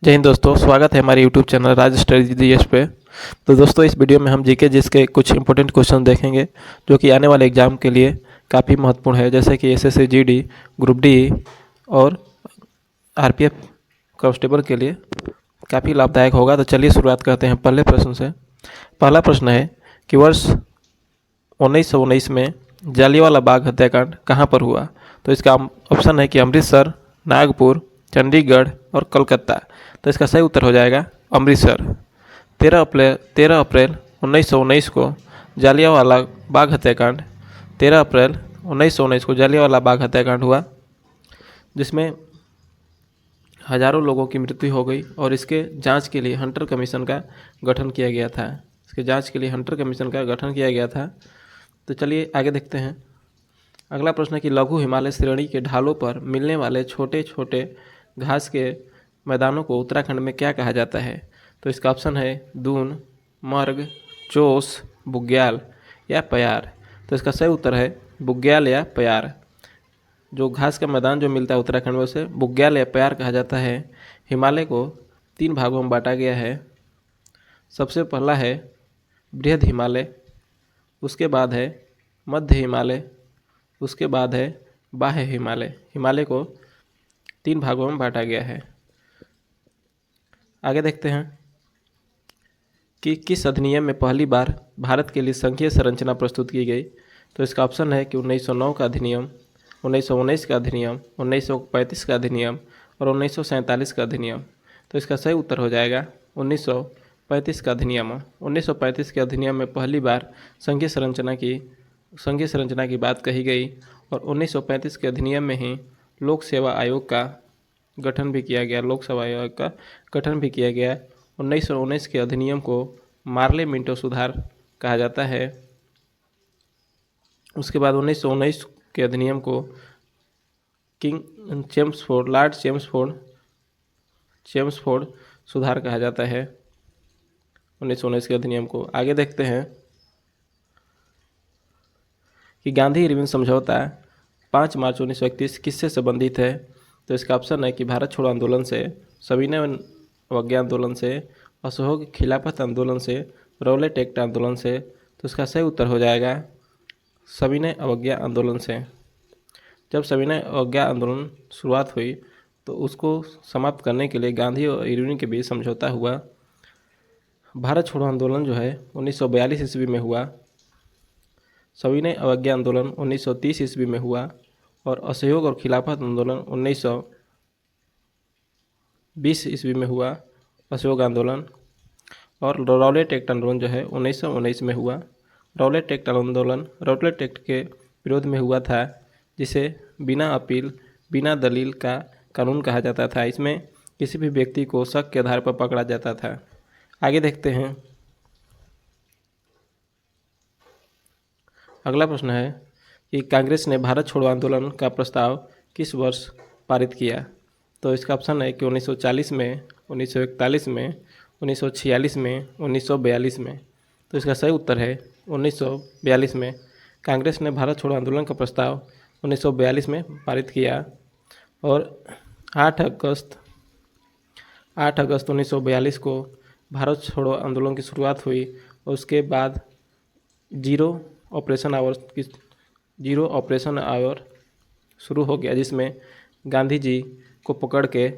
जय हिंद दोस्तों, स्वागत है हमारे यूट्यूब चैनल राज स्टडी जीएस पे। तो दोस्तों, इस वीडियो में हम जीके जिस के कुछ इंपॉर्टेंट क्वेश्चन देखेंगे जो कि आने वाले एग्जाम के लिए काफ़ी महत्वपूर्ण है, जैसे कि एसएससी जीडी, ग्रुप डी और आरपीएफ कांस्टेबल के लिए काफ़ी लाभदायक होगा। तो चलिए शुरुआत करते हैं पहले प्रश्न से। पहला प्रश्न है कि वर्ष 1919 में जालियांवाला बाग हत्याकांड कहाँ पर हुआ? तो इसका ऑप्शन है कि अमृतसर, नागपुर, चंडीगढ़ और कलकत्ता। तो इसका सही उत्तर हो जाएगा अमृतसर। 13 अप्रैल 1919 को जालियांवाला बाग हत्याकांड 13 अप्रैल 1919 को जालियांवाला बाग हत्याकांड हुआ, जिसमें हजारों लोगों की मृत्यु हो गई और इसके जांच के लिए हंटर कमीशन का गठन किया गया था। तो चलिए आगे देखते हैं। अगला प्रश्न है कि लघु हिमालय श्रेणी के ढालों पर मिलने वाले छोटे छोटे घास के मैदानों को उत्तराखंड में क्या कहा जाता है? तो इसका ऑप्शन है दून, मर्ग, चोस, बुग्याल या प्यार। तो इसका सही उत्तर है बुग्याल या प्यार। जो घास का मैदान जो मिलता है उत्तराखंड में उसे बुग्याल या प्यार कहा जाता है। हिमालय को 3 भागों में बांटा गया है। सबसे पहला है बृहद हिमालय, उसके बाद है मध्य हिमालय, उसके बाद है बाह्य हिमालय। हिमालय को 3 भागों में बांटा गया है। आगे देखते हैं कि किस अधिनियम में पहली बार भारत के लिए संघीय संरचना प्रस्तुत की गई? तो इसका ऑप्शन है कि 1909 का अधिनियम, 1919 का अधिनियम, 1935 का अधिनियम और 1947 का अधिनियम। तो इसका सही उत्तर हो जाएगा 1935 का अधिनियम। 1935 के अधिनियम में पहली बार संघीय संरचना की बात कही गई और 1935 के अधिनियम में ही लोक सेवा आयोग का गठन भी किया गया। 1919 के अधिनियम को मार्ले मिंटो सुधार कहा जाता है। उसके बाद 1919 के अधिनियम को लॉर्ड चेम्सफोर्ड सुधार कहा जाता है। 1919 के अधिनियम को आगे देखते हैं कि गांधी इरविन समझौता 5 मार्च 1931 किससे संबंधित है? तो इसका ऑप्शन है कि भारत छोड़ो आंदोलन से, सविनय अवज्ञा आंदोलन से, असहयोग खिलाफत आंदोलन से, रौलेट एक्ट आंदोलन से। तो इसका सही उत्तर हो जाएगा सविनय अवज्ञा आंदोलन से। जब सविनय अवज्ञा आंदोलन शुरुआत हुई तो उसको समाप्त करने के लिए गांधी और इरविन के बीच समझौता हुआ। भारत छोड़ो आंदोलन जो है 1942 ईस्वी में हुआ, सविनय अवज्ञा आंदोलन 1930 ईस्वी में हुआ और असहयोग और खिलाफत आंदोलन 1920 ईस्वी में हुआ असहयोग आंदोलन। और रौलेट एक्ट आंदोलन जो है 1919 में हुआ। रौलेट एक्ट के विरोध में हुआ था, जिसे बिना अपील बिना दलील का कानून कहा जाता था। इसमें किसी भी व्यक्ति को शक के आधार पर पकड़ा जाता था। आगे देखते हैं। अगला प्रश्न है कि कांग्रेस ने भारत छोड़ो आंदोलन का प्रस्ताव किस वर्ष पारित किया? तो इसका ऑप्शन है कि 1940 में, 1941 में, 1946 में, 1942 में। तो इसका सही उत्तर है 1942 में। कांग्रेस ने भारत छोड़ो आंदोलन का प्रस्ताव 1942 में पारित किया और 8 अगस्त 1942 को भारत छोड़ो आंदोलन की शुरुआत हुई और उसके बाद जीरो ऑपरेशन आवर शुरू हो गया, जिसमें गांधी जी को पकड़ के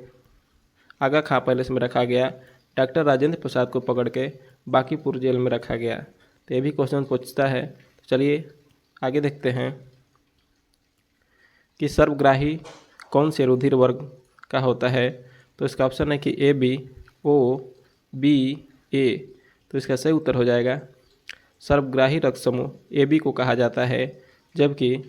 आगा खां पैलेस में रखा गया, डॉक्टर राजेंद्र प्रसाद को पकड़ के बांकीपुर जेल में रखा गया। तो ये भी क्वेश्चन पूछता है। तो चलिए आगे देखते हैं कि सर्वग्राही कौन से रुधिर वर्ग का होता है? तो इसका ऑप्शन है कि ए बी, ओ बी, ए। तो इसका सही उत्तर हो जाएगा सर्वग्राही रक्त समूह ए बी को कहा जाता है, जबकि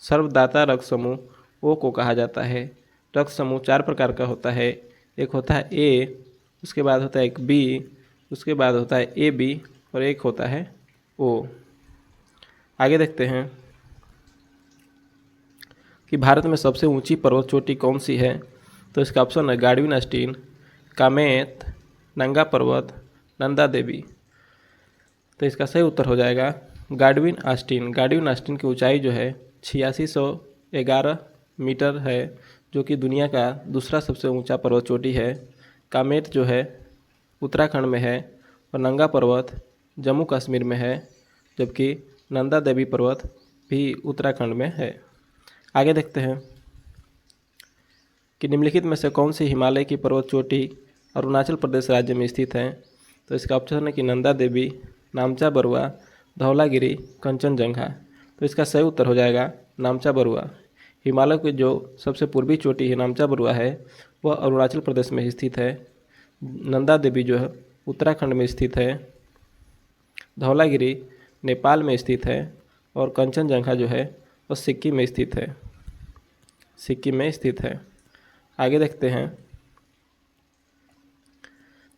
सर्वदाता रक्त समूह ओ को कहा जाता है। रक्त समूह 4 प्रकार का होता है। एक होता है ए, उसके बाद होता है एक बी, उसके बाद होता है ए बी और एक होता है ओ। आगे देखते हैं कि भारत में सबसे ऊंची पर्वत चोटी कौन सी है? तो इसका ऑप्शन है गाडविन आस्टीन, कामेत, नंगा पर्वत, नंदा देवी। तो इसका सही उत्तर हो जाएगा गाडविन आस्टीन की ऊंचाई जो है 8611 मीटर है, जो कि दुनिया का दूसरा सबसे ऊंचा पर्वत चोटी है। कामेट जो है उत्तराखंड में है और नंगा पर्वत जम्मू कश्मीर में है, जबकि नंदा देवी पर्वत भी उत्तराखंड में है। आगे देखते हैं कि निम्नलिखित में से कौन सी हिमालय की पर्वत चोटी अरुणाचल प्रदेश राज्य में स्थित है। तो इसका ऑप्शन है कि नंदा देवी, नामचा बरुआ, धौलागिरी, कंचनजंगा। तो इसका सही उत्तर हो जाएगा नामचा बरुआ। हिमालय की जो सबसे पूर्वी चोटी है नामचा बरुआ है वह अरुणाचल प्रदेश में स्थित है। नंदा देवी जो है उत्तराखंड में स्थित है, धौलागिरी नेपाल में स्थित है और कंचनजंगा जो है वह सिक्किम में स्थित है, सिक्किम में स्थित है। आगे देखते हैं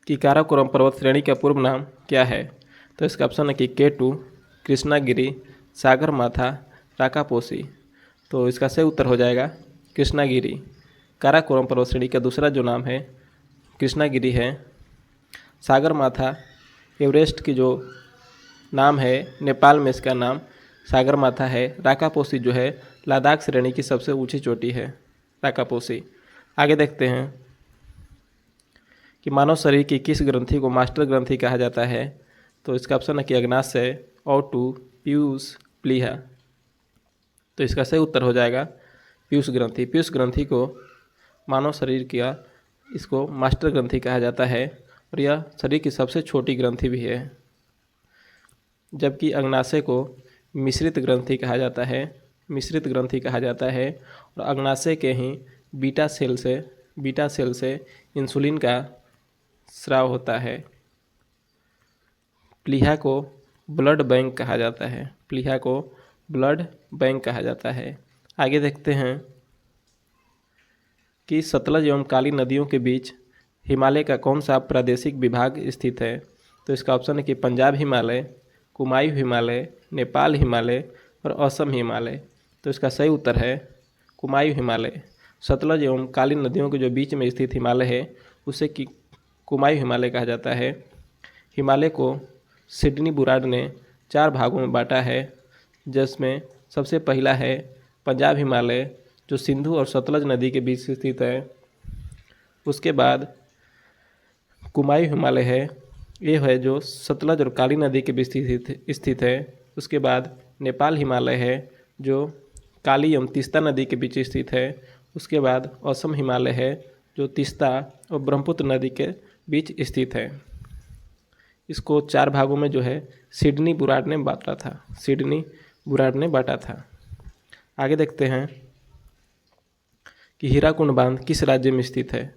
कि काराकोरम पर्वत श्रेणी का पूर्व नाम क्या है। तो इसका ऑप्शन है कि K2, कृष्णागिरी, सागर माथा, राकापोसी। तो इसका सही उत्तर हो जाएगा कृष्णागिरी। काराकोरम पर्वत श्रेणी का दूसरा जो नाम है कृष्णागिरी है। सागर माथा एवरेस्ट की जो नाम है, नेपाल में इसका नाम सागर माथा है। राकापोसी जो है लद्दाख श्रेणी की सबसे ऊंची चोटी है, राकापोसी। आगे देखते हैं कि मानव शरीर की किस ग्रंथि को मास्टर ग्रंथि कहा जाता है। तो इसका ऑप्शन है कि अग्नाशय, ओटू, पीयूष, प्लीहा। तो इसका सही उत्तर हो जाएगा पीयूष ग्रंथि। पीयूष ग्रंथि को मानव शरीर का इसको मास्टर ग्रंथि कहा जाता है और यह शरीर की सबसे छोटी ग्रंथि भी है, जबकि अग्नाशय को मिश्रित ग्रंथि कहा जाता है, मिश्रित ग्रंथि कहा जाता है। और अग्नाशय के ही बीटा सेल से इंसुलिन का स्राव होता है। प्लीहा को ब्लड बैंक कहा जाता है, प्लीहा को ब्लड बैंक कहा जाता है। आगे देखते हैं कि सतलज एवं काली नदियों के बीच हिमालय का कौन सा प्रादेशिक विभाग स्थित है। तो इसका ऑप्शन है कि पंजाब हिमालय, कुमायूं हिमालय, नेपाल हिमालय और असम हिमालय। तो इसका सही उत्तर है कुमायूं हिमालय। सतलज एवं काली नदियों के जो बीच में स्थित हिमालय है उसे कि कुमायूं हिमालय कहा जाता है। हिमालय को सिडनी बुराड ने 4 भागों में बांटा है, जिसमें सबसे पहला है पंजाब हिमालय जो सिंधु और सतलज नदी के बीच स्थित है। उसके बाद कुमायूं हिमालय है, ये है जो सतलज और काली नदी के बीच स्थित है। उसके बाद नेपाल हिमालय है जो काली एवं तीस्ता नदी के बीच स्थित है। उसके बाद असम हिमालय है जो तीस्ता और ब्रह्मपुत्र नदी के बीच स्थित है। इसको 4 भागों में जो है सिडनी बुराड ने बांटा था, सिडनी बुराड ने बांटा था। आगे देखते हैं कि हीराकुंड बांध किस राज्य में स्थित है।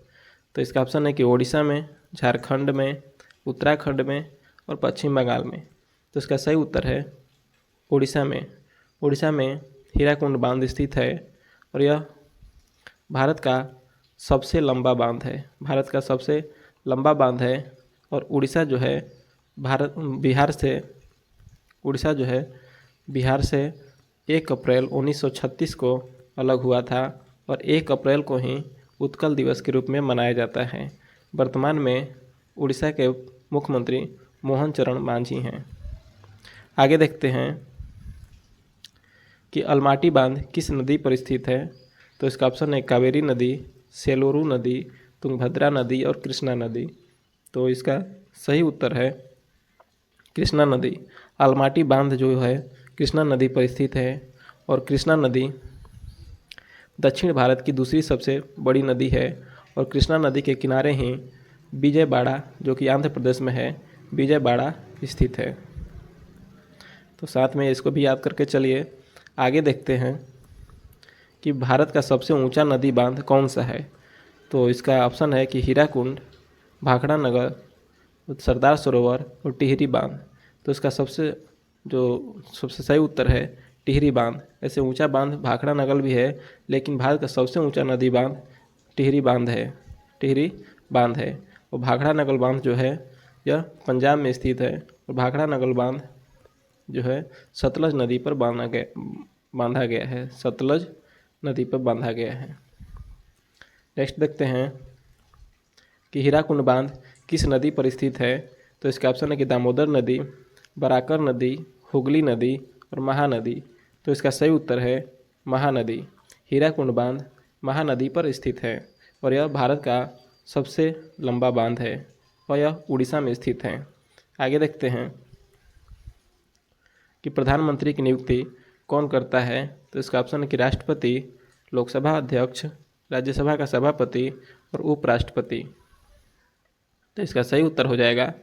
तो इसका ऑप्शन है कि ओडिशा में, झारखंड में, उत्तराखंड में और पश्चिम बंगाल में। तो इसका सही उत्तर है ओडिशा में। ओडिशा में हीराकुंड बांध स्थित है और यह भारत का सबसे लंबा बांध है, भारत का सबसे लंबा बांध है। और उड़ीसा जो है बिहार से 1 अप्रैल 1936 को अलग हुआ था और 1 अप्रैल को ही उत्कल दिवस के रूप में मनाया जाता है। वर्तमान में उड़ीसा के मुख्यमंत्री मोहन चरण मांझी हैं। आगे देखते हैं कि अलमाटी बांध किस नदी पर स्थित है। तो इसका ऑप्शन है कावेरी नदी, सेलोरू नदी, तुंगभद्रा नदी और कृष्णा नदी। तो इसका सही उत्तर है कृष्णा नदी। अलमाटी बांध जो है कृष्णा नदी पर स्थित है और कृष्णा नदी दक्षिण भारत की दूसरी सबसे बड़ी नदी है। और कृष्णा नदी के किनारे ही विजयवाड़ा जो कि आंध्र प्रदेश में है, विजयवाड़ा स्थित है। तो साथ में इसको भी याद करके चलिए। आगे देखते हैं कि भारत का सबसे ऊंचा नदी बांध कौन सा है। तो इसका ऑप्शन है कि हीराकुंड, भाखड़ा नगर, सरदार सरोवर और टिहरी बांध। तो इसका सबसे सही उत्तर है टिहरी बांध। ऐसे ऊंचा बांध भाखड़ा नगर भी है, लेकिन भारत का सबसे ऊंचा नदी बांध टिहरी बांध है, टिहरी बांध है। और भाखड़ा नगर बांध जो है यह पंजाब में स्थित है और भाखड़ा नगर बांध जो है सतलज नदी पर बांधा गया है, सतलज नदी पर बांधा गया है। नेक्स्ट देखते हैं कि हीराकुंड बांध किस नदी पर स्थित है। तो इसका ऑप्शन है कि दामोदर नदी, बराकर नदी, हुगली नदी और महानदी। तो इसका सही उत्तर है महानदी। हीराकुंड बांध महानदी पर स्थित है और यह भारत का सबसे लंबा बांध है और यह उड़ीसा में स्थित है। आगे देखते हैं कि प्रधानमंत्री की नियुक्ति कौन करता है। तो इसका ऑप्शन है कि राष्ट्रपति, लोकसभा अध्यक्ष, राज्यसभा का सभापति और उपराष्ट्रपति। तो इसका सही उत्तर हो जाएगा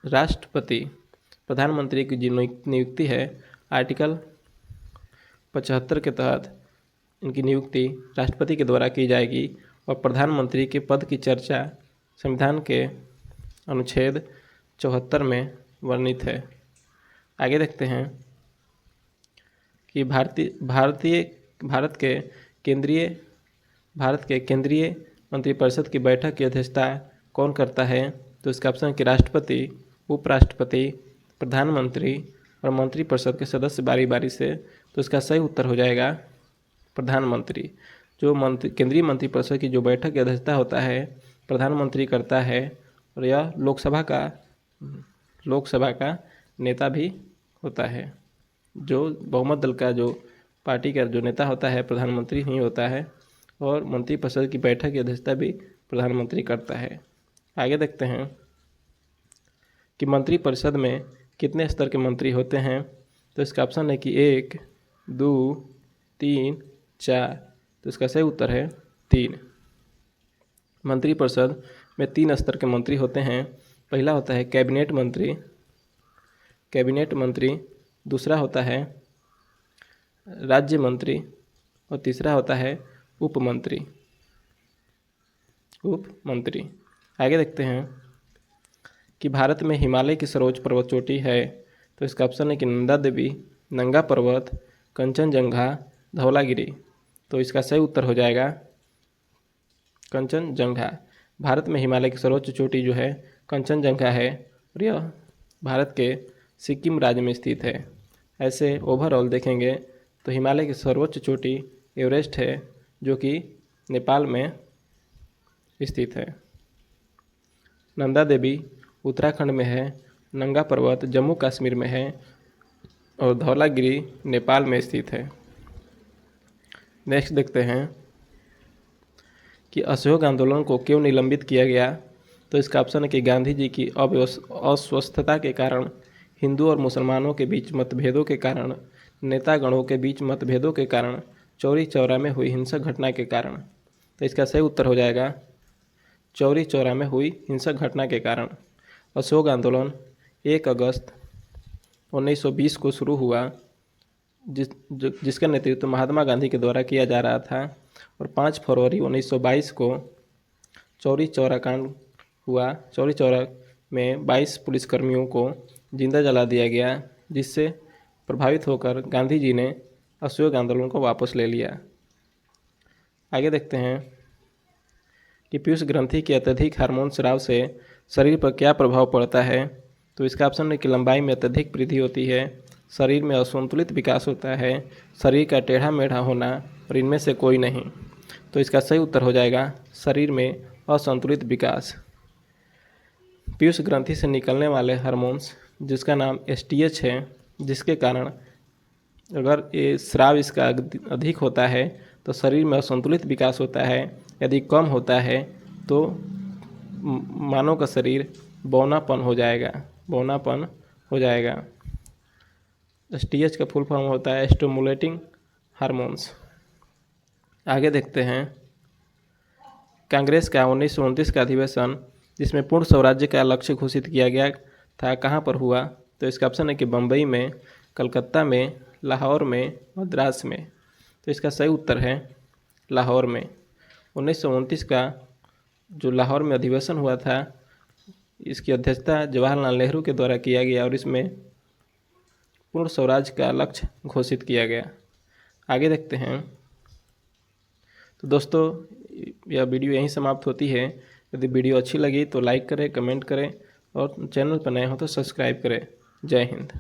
राष्ट्रपति। प्रधानमंत्री की जो नियुक्ति है आर्टिकल 75 के तहत इनकी नियुक्ति राष्ट्रपति के द्वारा की जाएगी और प्रधानमंत्री के पद की चर्चा संविधान के अनुच्छेद 74 में वर्णित है। आगे देखते हैं कि भारत के केंद्रीय मंत्रिपरिषद की बैठक की अध्यक्षता कौन करता है। तो इसका ऑप्शन है कि राष्ट्रपति, उपराष्ट्रपति, प्रधानमंत्री और मंत्रिपरिषद के सदस्य बारी बारी से। तो इसका सही उत्तर हो जाएगा प्रधानमंत्री। जो केंद्रीय मंत्रिपरिषद की जो बैठक की अध्यक्षता होता है प्रधानमंत्री करता है और यह लोकसभा का नेता भी होता है। जो बहुमत दल का जो पार्टी का जो नेता होता है प्रधानमंत्री ही होता है और मंत्रिपरिषद की बैठक की अध्यक्षता भी प्रधानमंत्री करता है। आगे देखते हैं कि मंत्रिपरिषद में कितने स्तर के मंत्री होते हैं। तो इसका ऑप्शन है कि 1, 2, 3, 4। तो इसका सही उत्तर है 3। मंत्रिपरिषद में 3 स्तर के मंत्री होते हैं। पहला होता है कैबिनेट मंत्री, दूसरा होता है राज्य मंत्री और तीसरा होता है उप मंत्री। आगे देखते हैं कि भारत में हिमालय की सर्वोच्च पर्वत चोटी है। तो इसका ऑप्शन है कि नंदा देवी, नंगा पर्वत, कंचनजंगा, धौलागिरी। तो इसका सही उत्तर हो जाएगा कंचनजंगा। भारत में हिमालय की सर्वोच्च चोटी जो है कंचनजंगा है और यह भारत के सिक्किम राज्य में स्थित है। ऐसे ओवरऑल देखेंगे तो हिमालय की सर्वोच्च चोटी एवरेस्ट है जो कि नेपाल में स्थित है। नंदा देवी उत्तराखंड में है, नंगा पर्वत जम्मू कश्मीर में है और धौलागिरी नेपाल में स्थित है। नेक्स्ट देखते हैं कि असहयोग आंदोलन को क्यों निलंबित किया गया। तो इसका ऑप्शन है कि गांधी जी की अस्वस्थता के कारण, हिंदू और मुसलमानों के बीच मतभेदों के कारण, नेतागणों के बीच मतभेदों के कारण, चौरी चौरा में हुई हिंसक घटना के कारण। तो इसका सही उत्तर हो जाएगा चौरी चौरा में हुई हिंसक घटना के कारण। असहयोग आंदोलन 1 अगस्त 1920 को शुरू हुआ जिसका नेतृत्व महात्मा गांधी के द्वारा किया जा रहा था और 5 फरवरी 1922 को चौरी चौरा कांड हुआ। चौरी चौरा में 22 पुलिसकर्मियों को जिंदा जला दिया गया जिससे प्रभावित होकर गांधी जी ने असहयोग आंदोलन को वापस ले लिया। आगे देखते हैं कि पीयूष ग्रंथि के अत्यधिक हार्मोन स्राव से शरीर पर क्या प्रभाव पड़ता है। तो इसका ऑप्शन है कि लंबाई में अत्यधिक वृद्धि होती है, शरीर में असंतुलित विकास होता है, शरीर का टेढ़ा मेढ़ा होना और इनमें से कोई नहीं। तो इसका सही उत्तर हो जाएगा शरीर में असंतुलित विकास। पीयूष ग्रंथि से निकलने वाले हार्मोन्स जिसका नाम STH है, जिसके कारण अगर ये स्राव इसका अधिक होता है तो शरीर में असंतुलित विकास होता है, यदि कम होता है तो मानव का शरीर बौनापन हो जाएगा। STH का फुल फॉर्म होता है स्टिमुलेटिंग हार्मोन्स। आगे देखते हैं कांग्रेस का 1929 का अधिवेशन जिसमें पूर्ण स्वराज्य का लक्ष्य घोषित किया गया था कहाँ पर हुआ। तो इसका ऑप्शन है कि बम्बई में, कलकत्ता में, लाहौर में, मद्रास में। तो इसका सही उत्तर है लाहौर में। 1929 का जो लाहौर में अधिवेशन हुआ था इसकी अध्यक्षता जवाहरलाल नेहरू के द्वारा किया गया और इसमें पूर्ण स्वराज का लक्ष्य घोषित किया गया। आगे देखते हैं। तो दोस्तों यह वीडियो यहीं समाप्त होती है। यदि वीडियो अच्छी लगी तो लाइक करें, कमेंट करें और चैनल पर नए हो तो सब्सक्राइब करें। जय हिंद।